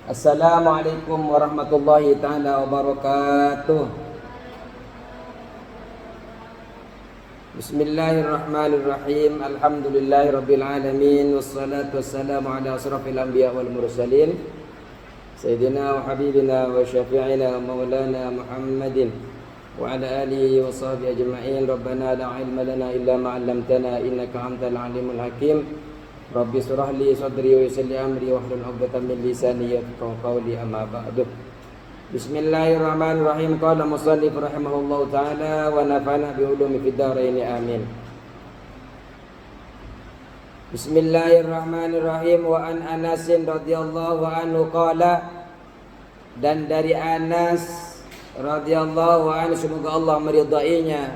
Assalamualaikum warahmatullahi ta'ala wabarakatuh. Bismillahirrahmanirrahim. Alhamdulillahi rabbil alamin. Wassalatu wassalamu ala asrafil anbiya wal mursalin Sayyidina wa habibina wa syafi'ina maulana Muhammadin wa ala alihi wa sahbihi ajma'in. Rabbana la ilma lana illa ma 'allamtana innaka antal alimul hakim. Rabbi surah li sadri wa yassir li amri wahlul 'uqdatam min lisani yafqahu qawli, amma ba'du. Bismillahirrahmanirrahim. Qala musannif rahimahullahu taala wa nafa'ana bi ulumi fid dharain, amin. Bismillahirrahmanirrahim. Wa an Anas radhiyallahu anhu qala, dan dari Anas radhiyallahu anhu, semoga Allah meridainya,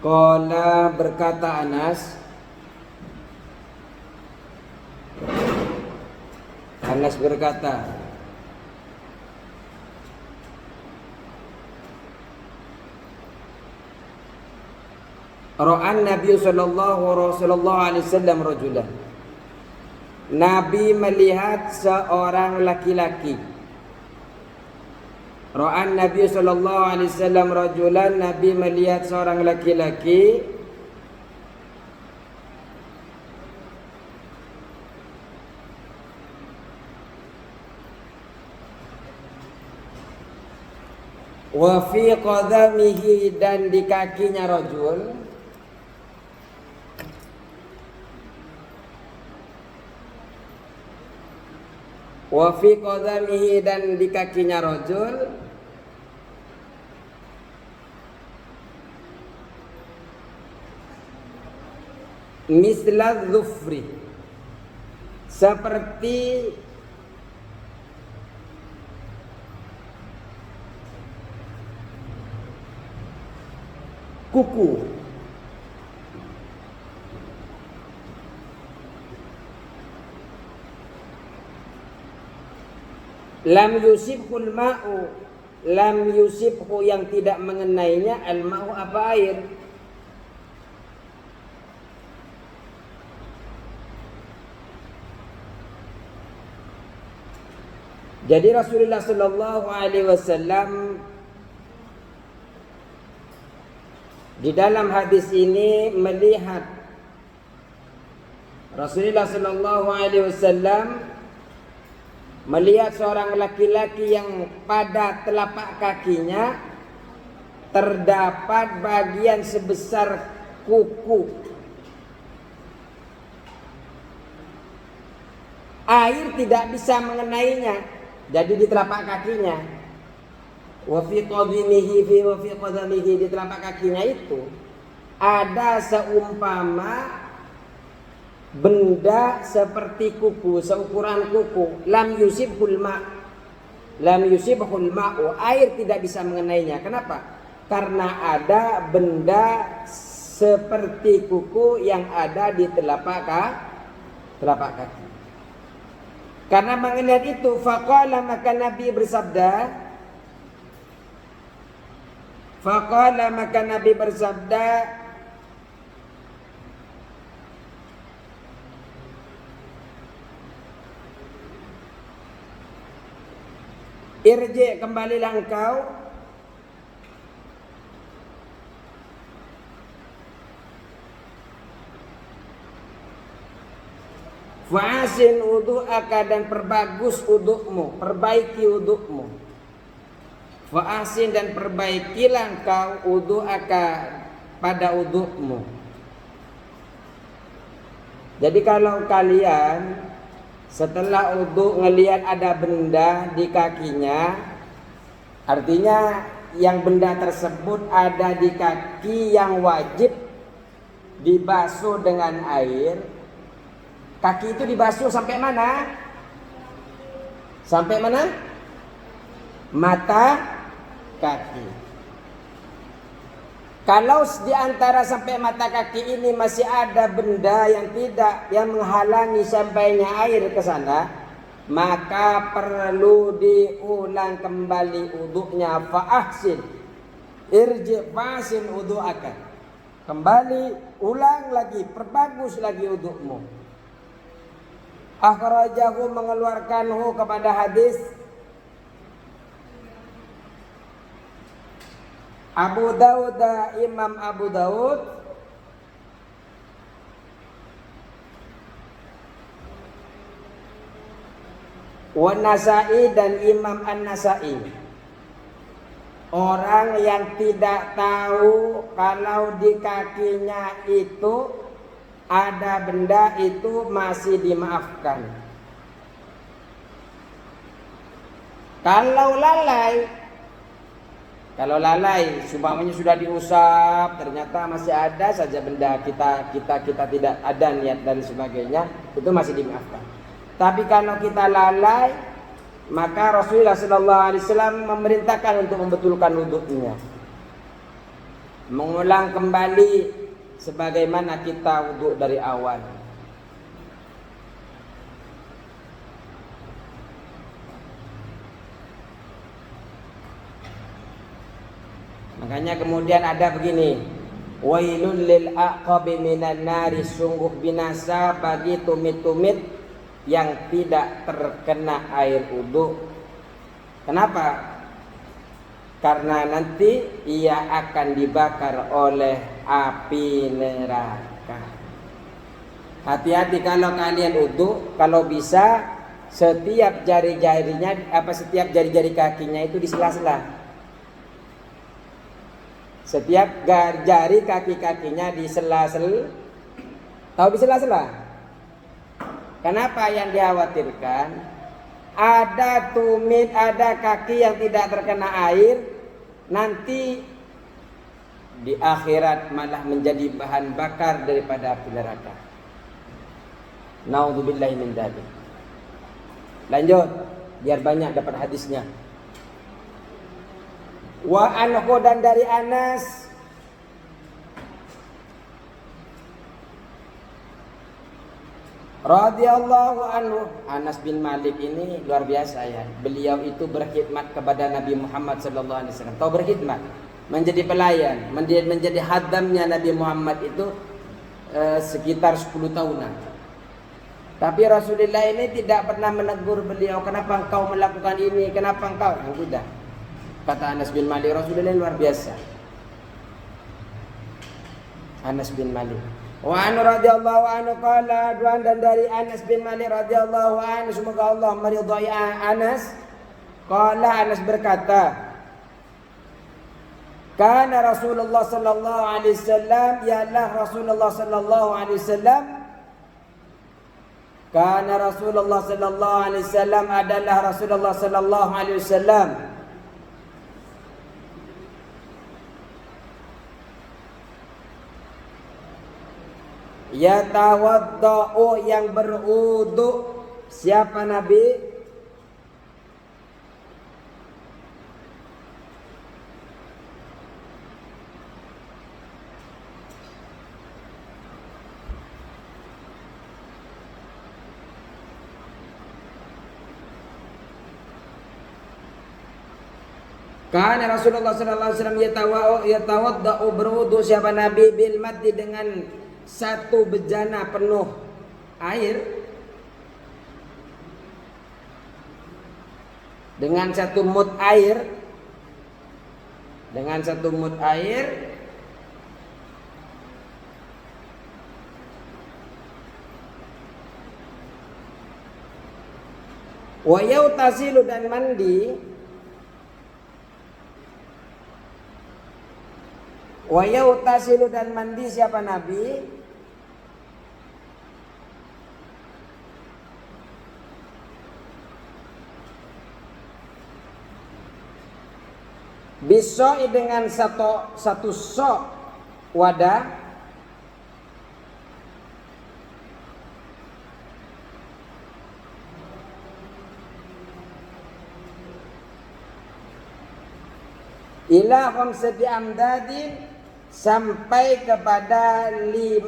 qala, berkata Anas berkata, Ra'an Nabi sallallahu alaihi wasallam rajulan, Nabi melihat seorang laki-laki. Ra'an Nabi sallallahu alaihi wasallam rajulan, Nabi melihat seorang laki-laki. Wa fi qadamihi, dan di kakinya rajul. Wa fi qadamihi, dan di kakinya rajul. Misla dhufri, seperti kuku. Lam yusibhul ma'u, lam yusibhu, yang tidak mengenainya, al ma'u, apa, air. Jadi Rasulullah sallallahu alaihi wasallam di dalam hadis ini melihat, Rasulullah sallallahu alaihi wasallam melihat seorang laki-laki yang pada telapak kakinya terdapat bagian sebesar kuku. Air tidak bisa mengenainya, jadi di telapak kakinya. Wa fi qadamihi, wa fi qadamihi, di telapak kakinya itu ada seumpama benda seperti kuku, seukuran kuku. Lam yusibhul ma', lam yusibhul ma'u, air tidak bisa mengenainya. Kenapa? Karena ada benda seperti kuku yang ada di telapak kaki. Karena mengenai itu, faqala, maka Nabi bersabda, faqala, maka Nabi bersabda, irji, kembalilah engkau, fa'asin wudu'aka, dan perbagus wudukmu, perbaiki wudukmu. Fa'asin, dan perbaikilah engkau wudu'aka, pada wudukmu. Jadi kalau kalian setelah wudu ngelihat ada benda di kakinya, artinya yang benda tersebut ada di kaki yang wajib dibasuh dengan air. Kaki itu dibasuh sampai mana? Sampai mana? Mata kaki. Kalau di antara sampai mata kaki ini masih ada benda yang menghalangi sampainya air ke sana, maka perlu diulang kembali wuduknya. Fa'ahsin, irji fa'ahsin wudu'aka, kembali ulang lagi, perbagus lagi wudukmu. Akhrajahu mengeluarkanhu kepada hadis Abu Daud, Imam Abu Daud, wa Nasa'i dan Imam An-Nasa'i. Orang yang tidak tahu kalau di kakinya itu ada benda itu masih dimaafkan. Kalau lalai, umpamanya sudah diusap, ternyata masih ada saja benda kita tidak ada niat dan sebagainya, itu masih dimaafkan. Tapi kalau kita lalai, maka Rasulullah SAW memerintahkan untuk membetulkan wudhunya, mengulang kembali sebagaimana kita wudhu dari awal. Makanya kemudian ada begini, wailul lil aqabi minan nari, sungguh binasa bagi tumit-tumit yang tidak terkena air wudu. Kenapa? Karena nanti ia akan dibakar oleh api neraka. Hati-hati kalau kalian wudu, kalau bisa setiap jari-jarinya setiap jari-jari kakinya itu disela-sela. Setiap jari kaki-kakinya disela-sela. Tahu disela-sela? Kenapa yang dikhawatirkan? Ada tumit, ada kaki yang tidak terkena air, nanti di akhirat malah menjadi bahan bakar daripada api neraka. Naudzubillahi min dzalik. Lanjut, biar banyak dapat hadisnya. Wa anhu, dan dari Anas radhiyallahu anhu. Anas bin Malik ini luar biasa ya. Beliau itu berkhidmat kepada Nabi Muhammad sallallahu alaihi wasallam. Tahu berkhidmat? Menjadi pelayan, menjadi hadamnya Nabi Muhammad itu sekitar 10 tahunan. Tapi Rasulullah ini tidak pernah menegur beliau, kenapa engkau melakukan ini, kenapa engkau? Sudah. Kata Anas bin Malik, Rasulullah luar biasa. Anas bin Malik. Wa an radhiyallahu anhu qala, dan dari Anas bin Malik radhiyallahu anhu, semoga Allah meridhai Anas. Qala, Anas berkata, kana Rasulullah sallallahu alaihi wasallam, yalah Rasulullah sallallahu alaihi wasallam, kana Rasulullah sallallahu alaihi wasallam, adalah Rasulullah sallallahu alaihi wasallam, yatawaddau, yang berwudu. Siapa Nabi? Karena Rasulullah sallallahu alaihi wasallam yatawaddau, berwudu siapa Nabi, bil maddi, dengan satu bejana penuh air, dengan satu mud air, wa yautasilu, dan mandi, wa yautasilu, dan mandi siapa Nabi, bisoi, dengan satu sok wadah, ila khamsati amdadin, sampai kepada 5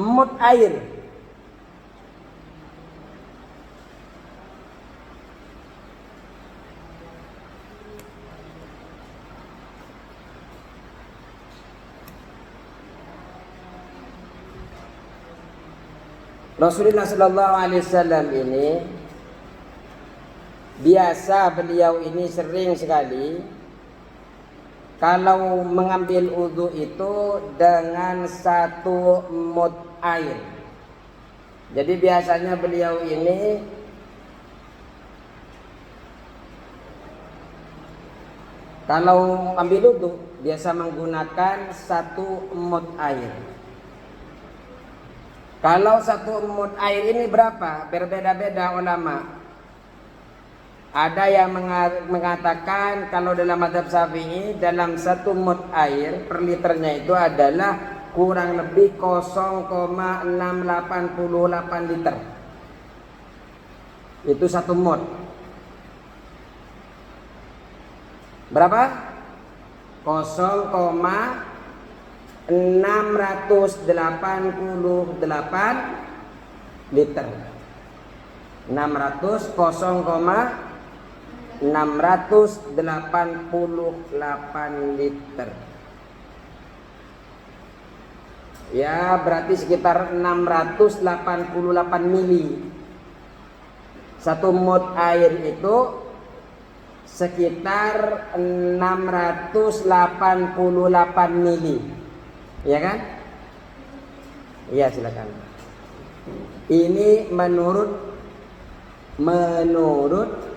emut air. Rasulullah Sallallahu Alaihi Wasallam ini biasa beliau ini sering sekali kalau mengambil wudu itu dengan 1 mud air. Jadi biasanya beliau ini kalau ambil wudu biasa menggunakan 1 mud air. Kalau 1 mud air ini berapa? Berbeda-beda ulama. Ada yang mengatakan kalau dalam mazhab Syafi'i dalam 1 mud air per liternya itu adalah kurang lebih 0,688 liter. Itu 1 mud. Berapa? 0,688 liter. 688 liter. Ya, berarti sekitar 688 mili. 1 mud air itu sekitar 688 mili. Ya kan? Iya, silakan. Ini menurut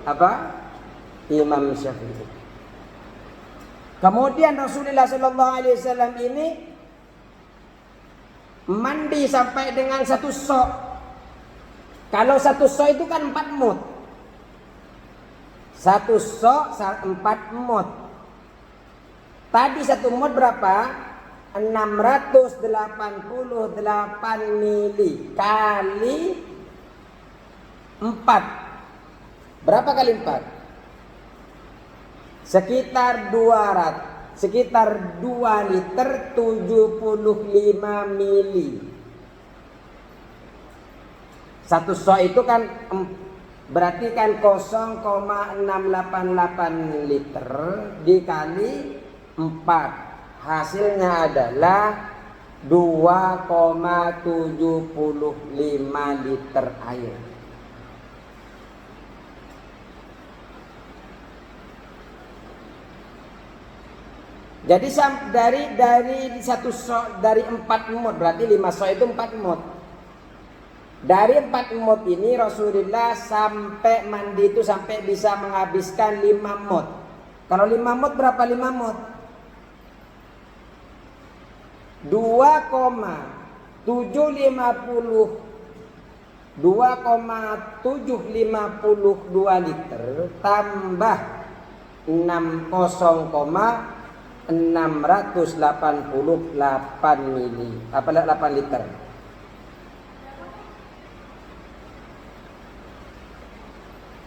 apa? Imam Syafi'i. Kemudian Rasulullah Sallallahu Alaihi Wasallam ini mandi sampai dengan 1 sok. Kalau 1 sok itu kan 4 mud. 1 sok 4 mud. Tadi 1 mud berapa? 688 mili kali 4. Berapa kali 4? Sekitar 2 liter 75 mili. 1 sok itu kan berarti kan 0,688 liter dikali 4. Hasilnya adalah 2,75 liter air. Jadi dari 1 sok, dari 4 mud berarti 5 sok itu 4 mud. Dari 4 mud ini Rasulullah sampai mandi itu sampai bisa menghabiskan 5 mud. Kalau 5 mud berapa 5 mud? 2,752 liter tambah 688 mili. Apa 8 liter?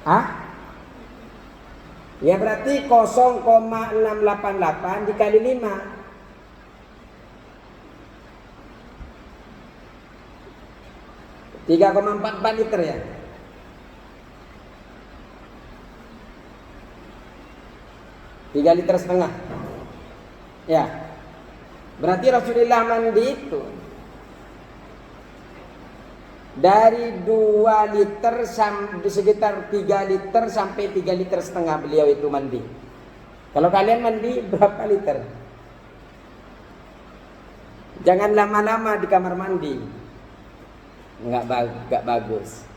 Hah? Ya berarti 0,688 dikali 5. 3,44 liter ya. 3,5 liter. Ya. Berarti Rasulullah mandi itu dari 2 liter sampai sekitar 3 liter sampai 3,5 liter beliau itu mandi. Kalau kalian mandi berapa liter? Jangan lama-lama di kamar mandi. Enggak bagus.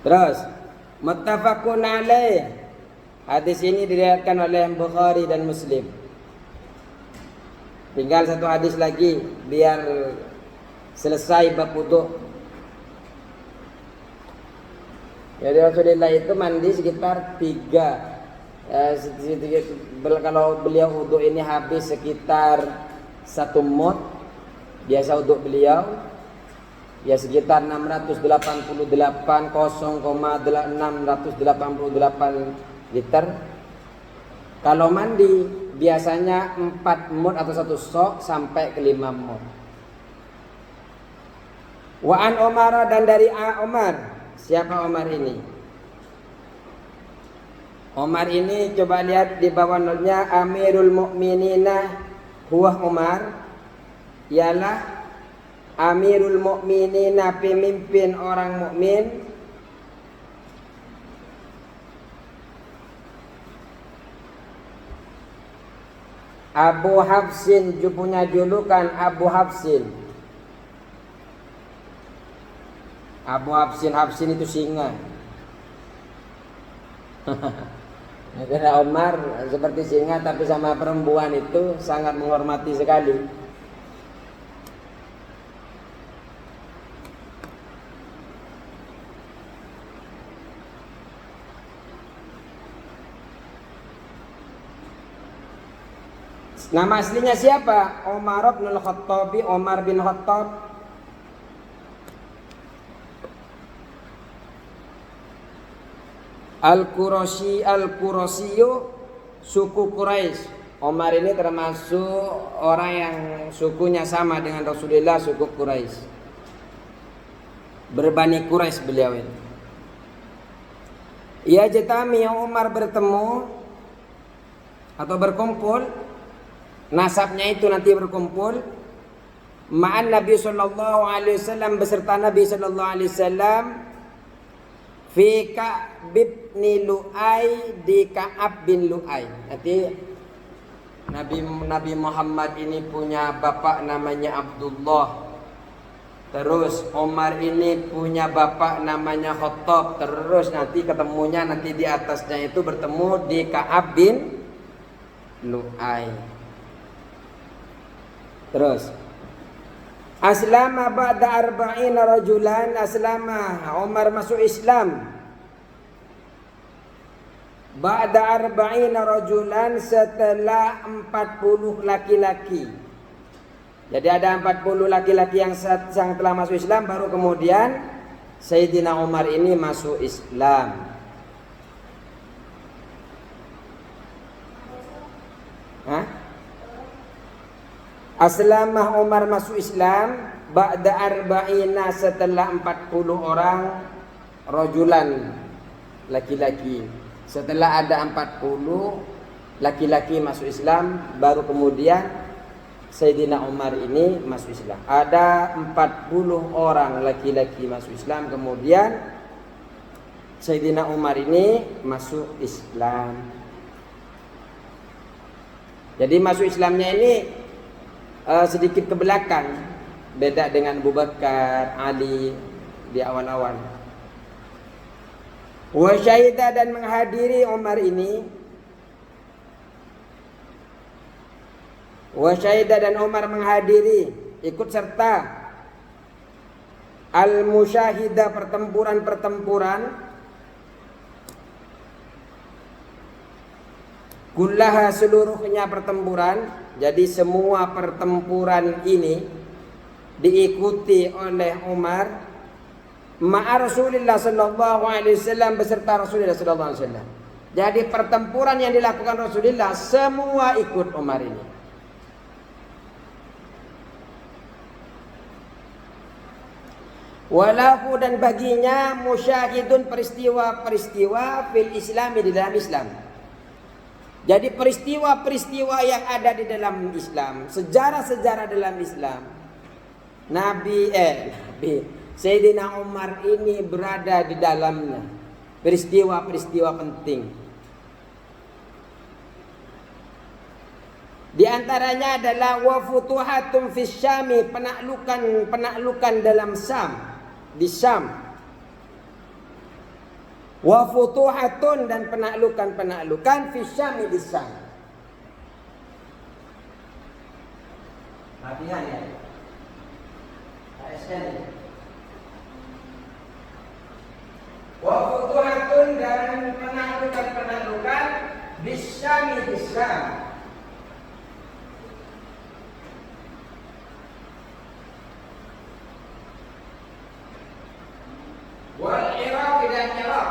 Terus muttafaqun alaih. Hadis ini diriwayatkan oleh Bukhari dan Muslim. Tinggal 1 hadis lagi biar selesai bab wudu. Jadi Rasulullah itu mandi sekitar 3. Kalau beliau wudu ini habis sekitar 1 mud. Biasa untuk beliau ya sekitar 688 liter. Kalau mandi biasanya 4 mud atau 1 sok sampai ke 5 mud. Wa an Umar, dan dari Umar. Siapa Umar ini? Umar ini coba lihat di bawah nolnya, Amirul Mukminina huwa Umar, ialah Amirul Mukminin, pemimpin orang mukmin. Abu Hafsin, punya julukan Abu Hafsin. Abu Hafsin, Hafsin itu singa. Karena Umar seperti singa, tapi sama perempuan itu sangat menghormati sekali. Nama aslinya siapa? Umar bin Khattab, Umar bin Khattab. Al-Qurashiyu, suku Quraisy. Umar ini termasuk orang yang sukunya sama dengan Rasulullah, suku Quraisy. Berbani Quraisy beliau ini. Ya jatami Umar bertemu atau berkumpul, nasabnya itu nanti berkumpul ma'an Nabi sallallahu alaihi wasallam, beserta Nabi sallallahu alaihi wasallam fi Ka'b bin Lu'ay, di Ka'ab bin Lu'ay. Nanti Nabi Muhammad ini punya bapak namanya Abdullah. Terus Umar ini punya bapak namanya Khattab. Terus nanti ketemunya nanti di atasnya itu bertemu di Ka'ab bin Lu'ay. Terus aslama ba'da arba'ina rajulan, aslama Umar masuk Islam ba'da arba'ina rajulan, setelah 40 laki-laki. Jadi ada 40 laki-laki yang telah masuk Islam, baru kemudian Sayyidina Umar ini masuk Islam. Aslamah Umar masuk Islam ba'da arba'ina, setelah 40 orang rajulan, laki-laki. Setelah ada 40 laki-laki masuk Islam, baru kemudian Sayyidina Umar ini masuk Islam. Ada 40 orang laki-laki masuk Islam, kemudian Sayyidina Umar ini masuk Islam. Jadi masuk Islamnya ini sedikit ke belakang, beda dengan Abu Bakar, Ali di awal-awal. Wa syahida, dan menghadiri Umar ini. Wa syahida, dan Umar menghadiri, ikut serta al-musyahida, pertempuran-pertempuran, kullaha, seluruhnya pertempuran. Jadi semua pertempuran ini diikuti oleh Umar ma'a Rasulullah sallallahu alaihi wasallam, beserta Rasulullah sallallahu alaihi wasallam. Jadi pertempuran yang dilakukan Rasulullah semua ikut Umar ini. Walahu, dan baginya musyahidun, peristiwa-peristiwa fil Islami, di dalam Islam. Jadi peristiwa-peristiwa yang ada di dalam Islam, sejarah-sejarah dalam Islam, Sayyidina Umar ini berada di dalamnya. Peristiwa-peristiwa penting. Di antaranya adalah wa futuhatum fis Syami, penaklukan dalam Syam, di Syam. Wa futuhatun, dan penaklukan fi Syam, di Syam. Latihan ya. Wa futuhatun, dan penaklukan di Syam, di Syam. Wal Iraq, dan Iraq.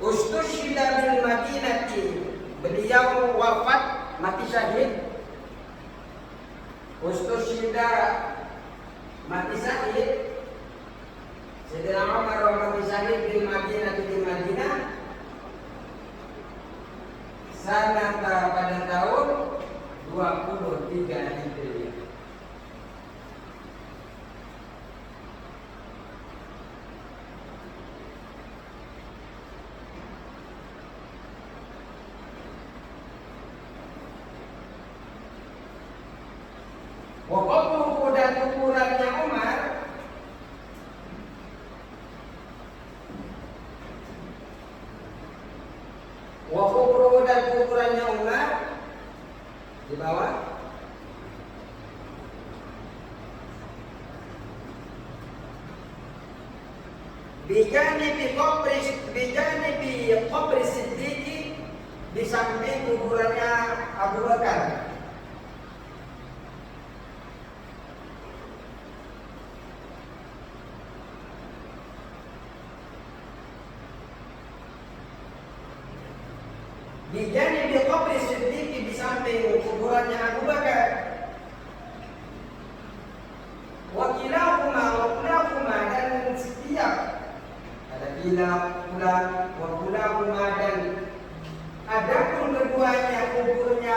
Ustushhida bil Madinati, beliau wafat, mati syahid. Ustushhida, mati syahid. Sayyidina Umar mati syahid bil Madinati, di Madinah, sanata pada tahun 23 Hijriah. Waktu dan ukurannya Umar di bawah bijanibi qabri Siddiqi, di samping kuburannya Abu Bakar. Bijanibi qabri Siddiqi, di samping kuburannya Abu Bakar. Wakilahuma dan setiap ada wakilahuma dan adapun keduanya kuburnya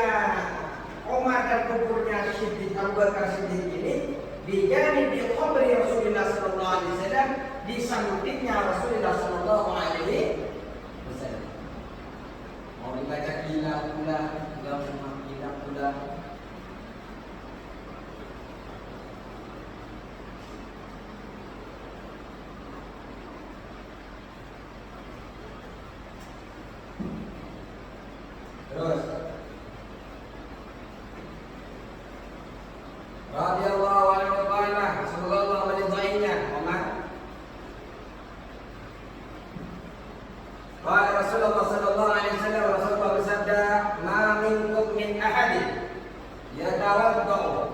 Umar dan kuburnya Siddiq Abu Bakar Siddiq ini bijanibi qabri Rasulullah sallallahu alaihi wasallam, di sampingnya Rasulullah sallallahu alaihi wasallam. Mau dibaca kila pula. Terus radhiyallahu anhu qala, sallallahu alaihi Umar qala Rasulullah sallallahu alaihi wasallam, Rasulullah bersabda, ma minkum min ahadin yatawaddau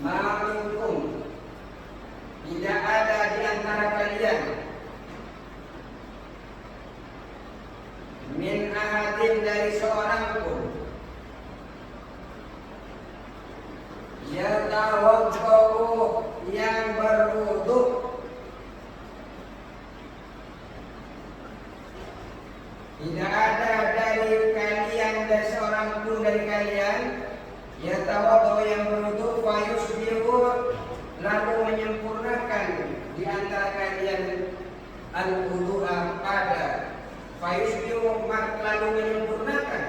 ma minkum, tidak ada di antara kalian min ahadin, dari seorang pun, yatawaddau, yang berwudu, tidak ada dari kalian, dari seorang pun dari kalian, yatawaddau, yang berwudu, fayusbihu, lalu menyempurnakan di antara kalian al-wudu'a, pada fayusbihu, lalu menyempurnakan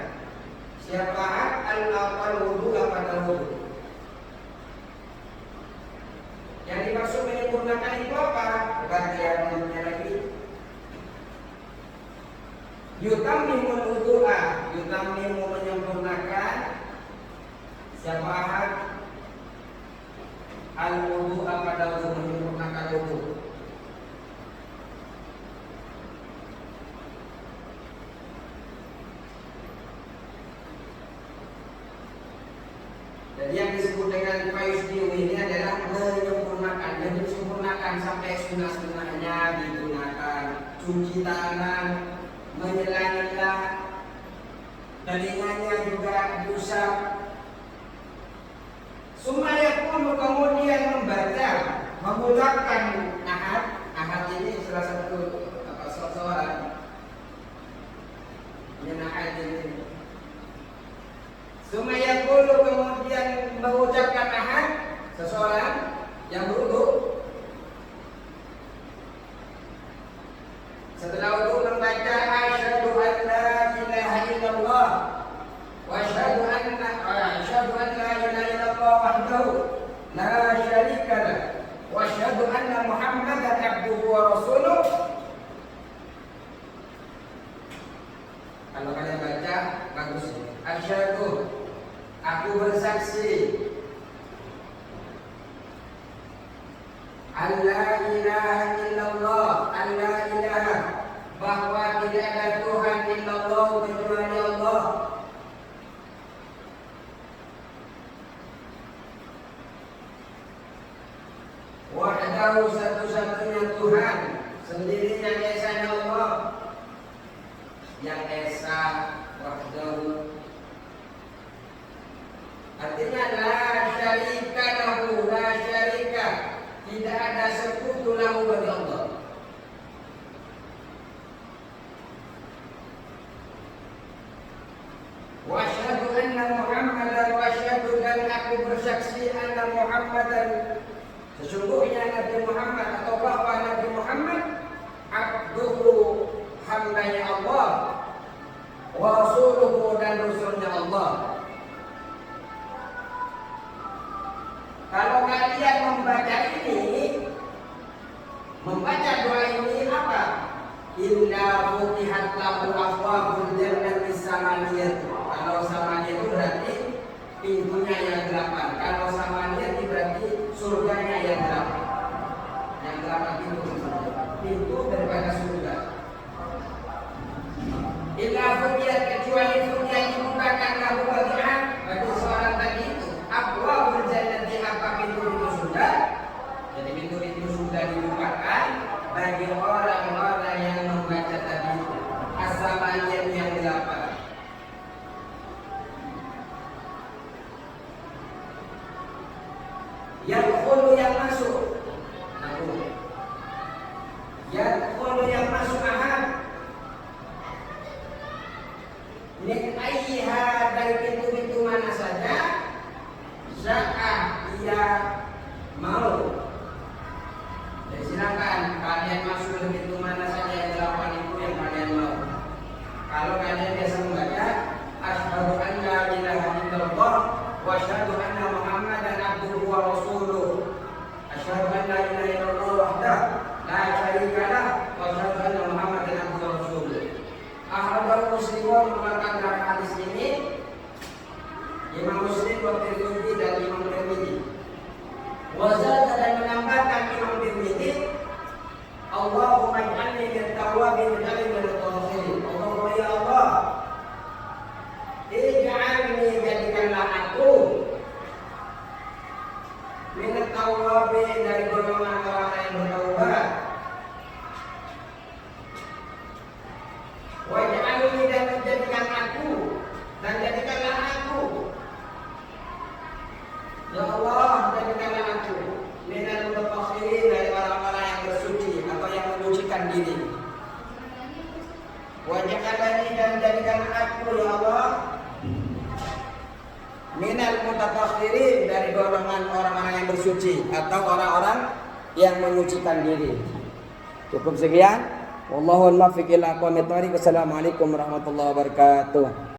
siapa al-wudu'a, pada wudu. Yang dimaksud menyempurnakan itu apa? Bagian lagi yutamimul wudu'a, yutamimu, menyempurnakan siapa al-wudu'a, pada wudu, menyempurnakan wudu. Jadi yang disebut dengan fayusbihu ini adalah menyempurnakan, yang disempurnakan sampai sunnah-sunnahnya digunakan, cuci tangan, menyela-nyela, telinganya juga diusap. Sumaya pun kemudian membaca, mengucapkan ahad ini salah satu seorang ahad ini. Sumaya pun kemudian mengucapkan ahad, seseorang yang berwudu. Setelah wudu membaca asyhadu an la ilaha illallah wa asyhadu an la ilaha illallah wahdahu la syarika lah wa asyhadu anna Muhammadan abduhu wa rasuluh. Kalau kalian baca bagus. Asyhadu, aku bersaksi, alla ilaha illallah, alla ilaha, bahwa tidak ada Tuhan illallah, kecuali Allah. Wahdahu, satu-satunya Tuhan, sendiri yang esanya Allah, yang esa wahdahu. Artinya la syarika lahu, la syarika, tidak ada sekutu lahu bagi Allah. bersaksi anna Muhammadan, sesungguhnya Nabi Muhammad atau bahwa Nabi Muhammad abduhu, hambanya Allah, wa rasuluhu, dan rasulnya Allah. Kalau kalian membaca doa ini apa? Inna futihat lahu abwabul jannati samaniyah. Kalau samaniyah itu berarti pintunya yang 8. Kalau samaniyah itu berarti surganya yang 8. Yang 8 pintu daripada surga. Illa futihat, kecuali futihat dibukakan lahu bagian bagi seorang tadi abwabul jannati, apa pintu-pintu surga. Jadi pintu-pintu surga dibukakan bagi orang-orang yang membaca tadi as-samaniyah yang 8. Yadkhulu, yang masuk. Yadkhulu, yang masuk ahad. Min ayyiha, dari pintu-pintu mana saja. Sya'a, ia mau. Jadi silakan kalian masuk ke pintu mana saja yang 8 itu yang kalian mau. Kalau kalian biasa membaca asyhadu an la ilaha illallah wa asyhadu anna Muhammadan abduhu wa rasuluh. Asyhadu an la ilaha illallah wahdahu la syarika lah wa asyhadu anna Muhammadan abduhu wa rasuluh. Akhrajahu Muslim, mengeluarkan hadis ini Imam Muslim wa Tirmidzi dan Imam Tirmidzi. Wazada, dan menambahkan Imam Tirmidzi, Allahumma ij'alni minat tawwabin wa ij'alni minat mutatahhirin. Allahumma ya Allah, ij'alni, jadikanlah aku minat tawwabin, dari golongan orang yang bertaubat, wa ij'alni, dan menjadikan aku, dan jadikanlah aku, ya Allah, jadikanlah aku minal mutatahhirin, dari orang-orang yang bersuci atau yang menyucikan diri. Waj'alni, dan jadikan aku, ya Allah, minal mutatahhirin, dari golongan orang-orang yang bersuci atau orang-orang yang menyucikan diri. Cukup sekian. Wallahul muwaffiq ila aqwamit thoriq. Wassalamualaikum warahmatullahi wabarakatuh.